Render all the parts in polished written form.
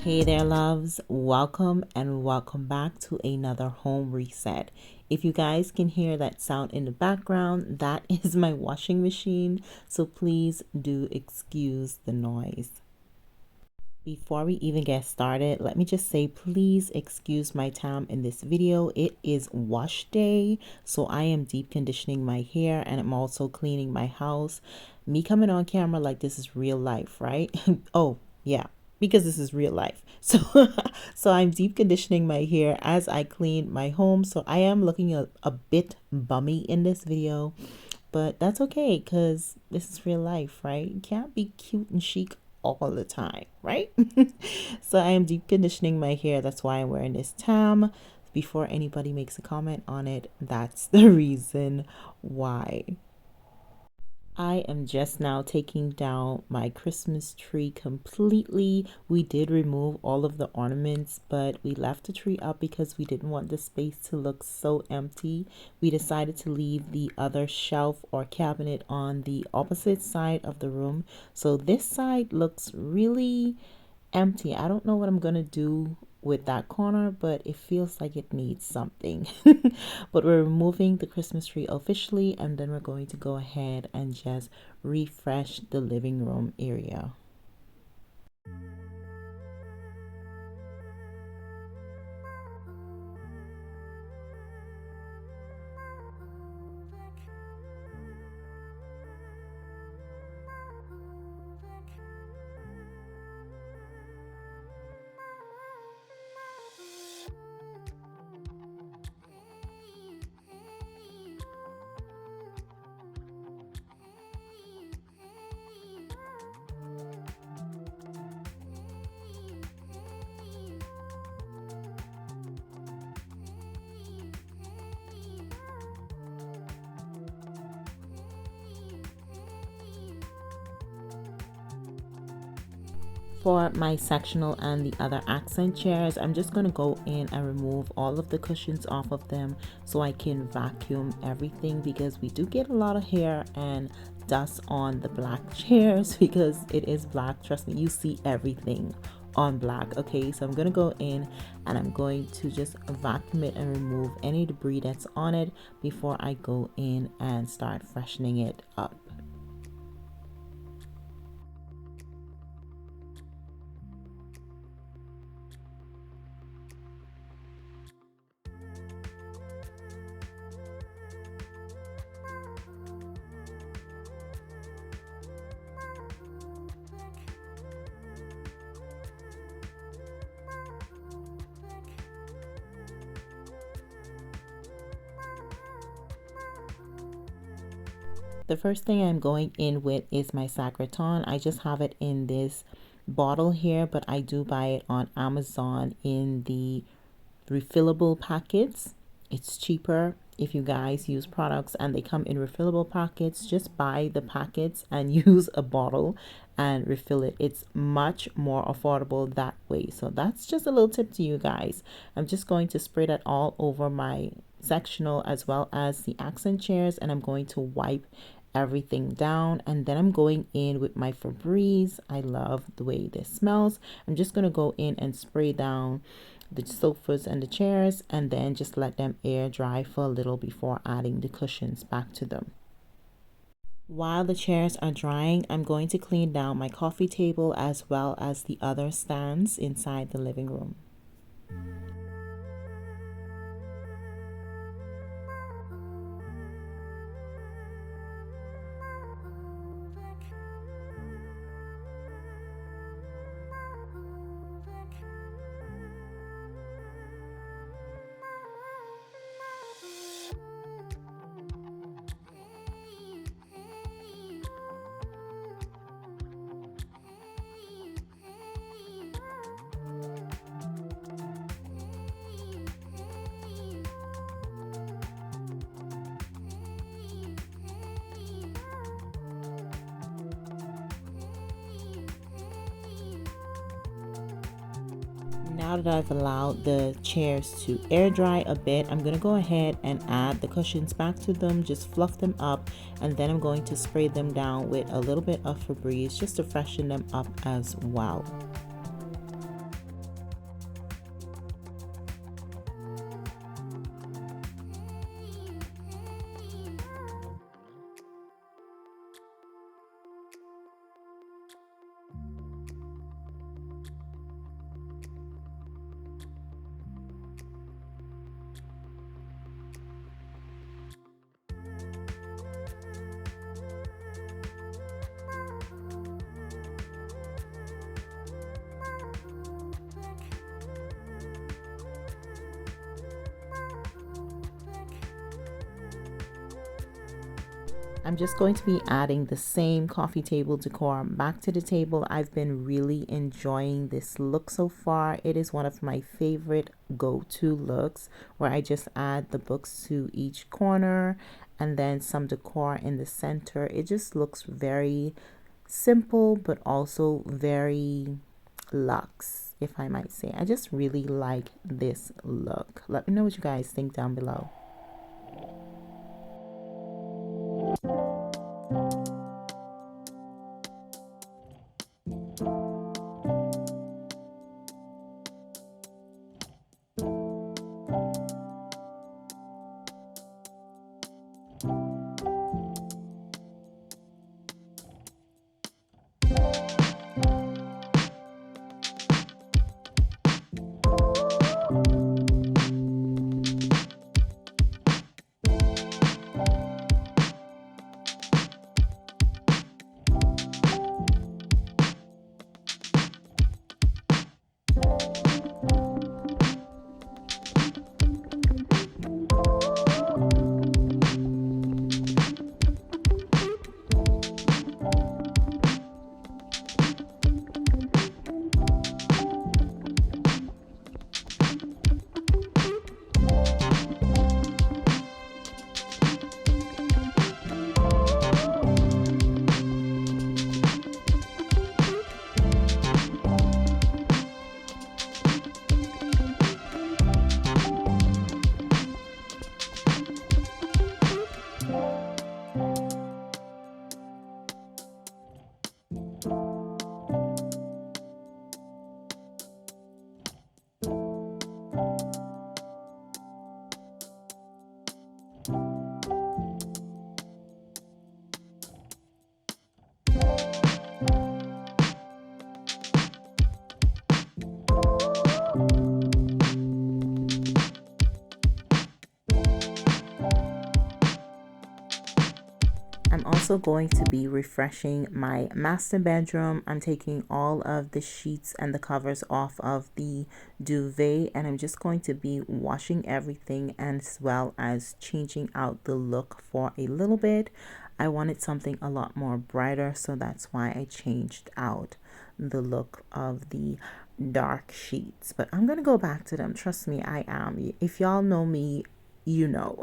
Hey there, loves. Welcome and welcome back to another home reset. If you guys can hear that sound in the background, that is my washing machine, so please do excuse the noise. Before we even get started, let me just say please excuse my time in this video. It is wash day, so I am deep conditioning my hair and I'm also cleaning my house. Me coming on camera like this is real life, right? Oh, yeah, because this is real life. So I'm deep conditioning my hair as I clean my home. So I am looking a bit bummy in this video, but that's okay because this is real life, right? You can't be cute and chic all the time, right? So I am deep conditioning my hair. That's why I'm wearing this tam. Before anybody makes a comment on it, that's the reason why. I am just now taking down my Christmas tree completely. We did remove all of the ornaments, but we left the tree up because we didn't want the space to look so empty. We decided to leave the other shelf or cabinet on the opposite side of the room. So this side looks really empty. I don't know what I'm gonna do with that corner, but it feels like it needs something. But we're removing the Christmas tree officially, and then we're going to go ahead and just refresh the living room area. For my sectional and the other accent chairs, I'm just going to go in and remove all of the cushions off of them so I can vacuum everything, because we do get a lot of hair and dust on the black chairs because it is black. Trust me, you see everything on black. Okay, so I'm going to go in and I'm going to just vacuum it and remove any debris that's on it before I go in and start freshening it up. The first thing I'm going in with is my Sacraton. I just have it in this bottle here, but I do buy it on Amazon in the refillable packets. It's cheaper if you guys use products and they come in refillable packets. Just buy the packets and use a bottle and refill it. It's much more affordable that way. So that's just a little tip to you guys. I'm just going to spray that all over my sectional as well as the accent chairs, and I'm going to wipe everything down, and then I'm going in with my Febreze. I love the way this smells. I'm just going to go in and spray down the sofas and the chairs, and then just let them air dry for a little before adding the cushions back to them. While the chairs are drying, I'm going to clean down my coffee table as well as the other stands inside the living room. Now that I've allowed the chairs to air dry a bit, I'm going to go ahead and add the cushions back to them, just fluff them up, and then I'm going to spray them down with a little bit of Febreze just to freshen them up as well. I'm just going to be adding the same coffee table decor back to the table. I've been really enjoying this look so far. It is one of my favorite go-to looks, where I just add the books to each corner and then some decor in the center. It just looks very simple, but also very luxe, if I might say. I just really like this look. Let me know what you guys think down below. I'm also going to be refreshing my master bedroom. I'm taking all of the sheets and the covers off of the duvet, and I'm just going to be washing everything as well as changing out the look for a little bit. I wanted something a lot more brighter, so that's why I changed out the look of the dark sheets. But I'm gonna go back to them. Trust me, I am. If y'all know me, you know.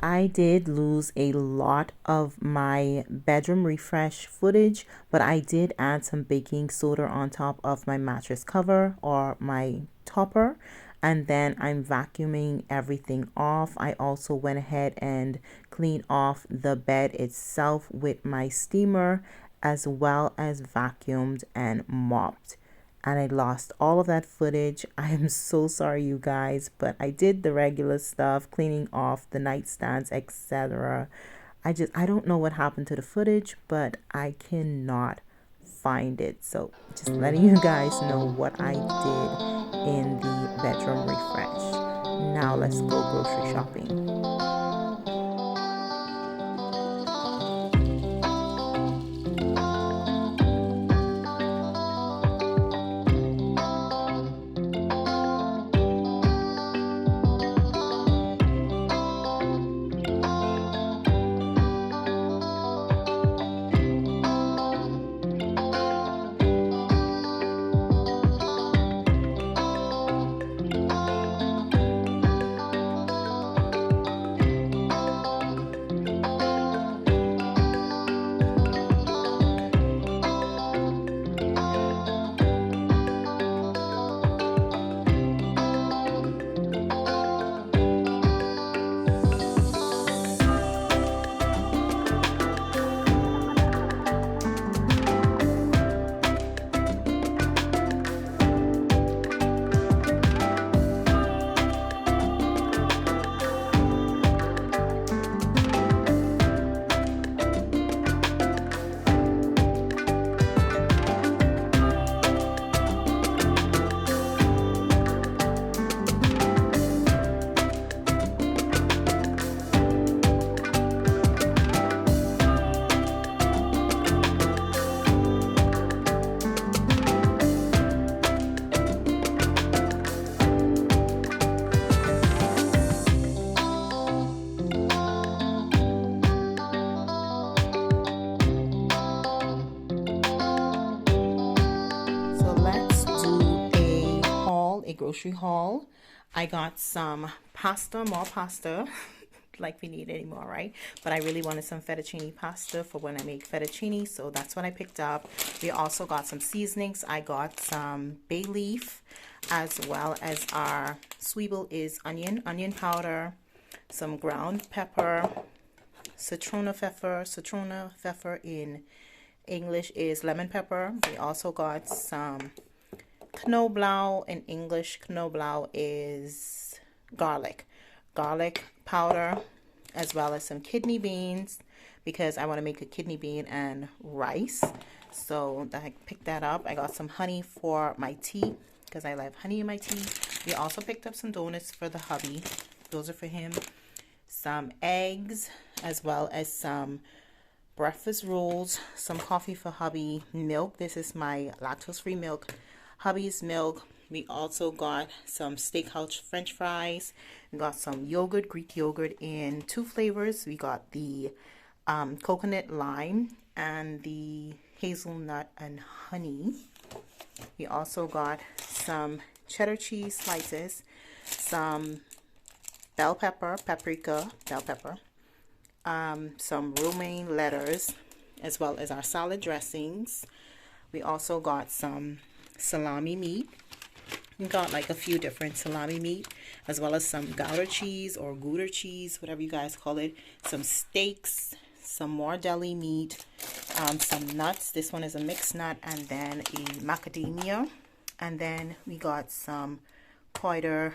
I did lose a lot of my bedroom refresh footage, but I did add some baking soda on top of my mattress cover or my topper, and then I'm vacuuming everything off. I also went ahead and cleaned off the bed itself with my steamer, as well as vacuumed and mopped, and I lost all of that footage. I am so sorry, you guys, but I did the regular stuff, cleaning off the nightstands, etc. I don't know what happened to the footage, but I cannot find it. So just letting you guys know what I did in the bedroom refresh. Now let's go grocery shopping. grocery haul. I got some pasta, more pasta. Like we need anymore, right? But I really wanted some fettuccine pasta for when I make fettuccine, so that's what I picked up. We also got some seasonings. I got some bay leaf, as well as our sweeble is onion powder, some ground pepper, citrona pepper in English is lemon pepper. We also got some Knoblauch. In English, Knoblauch is garlic powder, as well as some kidney beans, because I want to make a kidney bean and rice. So I picked that up. I got some honey for my tea, because I love honey in my tea. We also picked up some donuts for the hubby. Those are for him. Some eggs, as well as some breakfast rolls, some coffee for hubby, milk. This is my lactose-free milk, hubby's milk. We also got some steakhouse french fries. We got some yogurt, Greek yogurt in 2 flavors. We got the coconut lime and the hazelnut and honey. We also got some cheddar cheese slices, some bell pepper, some romaine lettuce, as well as our salad dressings. We also got some salami meat. We got like a few different salami meat, as well as some Gouda cheese or Gouda cheese, whatever you guys call it. Some steaks, some more deli meat, some nuts. This one is a mixed nut, and then a macadamia. And then we got some Kräuter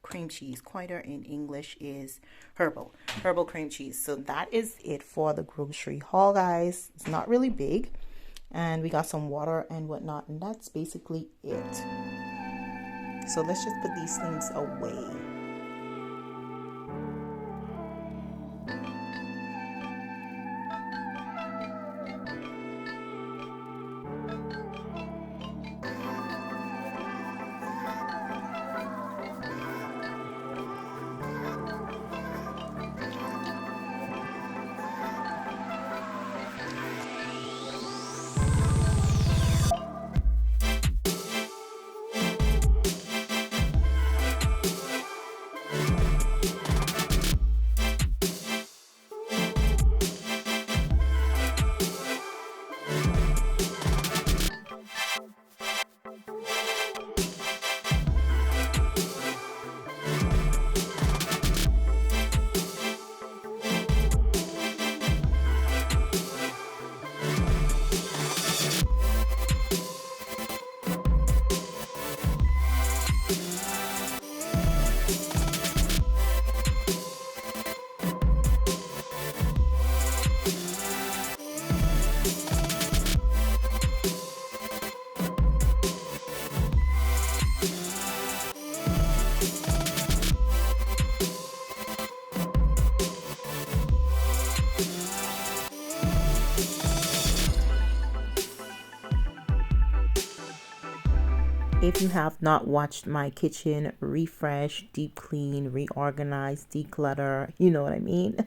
cream cheese. Kräuter in English is herbal cream cheese. So that is it for the grocery haul, guys. It's not really big. And we got some water and whatnot, and that's basically it. So let's just put these things away. If you have not watched my kitchen refresh, deep clean, reorganize, declutter, you know what I mean,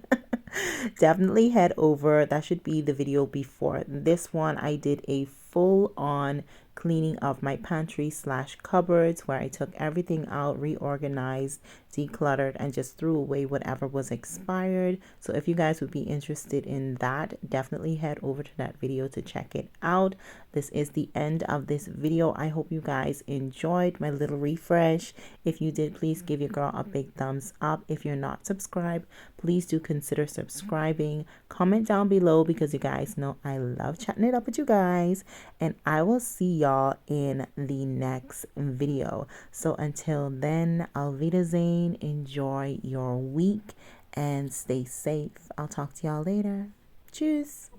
definitely head over. That should be the video before this one. I did a full-on cleaning of my pantry / cupboards, where I took everything out, reorganized, decluttered, and just threw away whatever was expired. So if you guys would be interested in that, definitely head over to that video to check it out. This is the end of this video. I hope you guys enjoyed my little refresh. If you did, please give your girl a big thumbs up. If you're not subscribed, please do consider subscribing. Comment down below, because you guys know I love chatting it up with you guys. And I will see y'all in the next video. So until then, Auf Wiedersehen. Enjoy your week and stay safe. I'll talk to y'all later. Tschüss.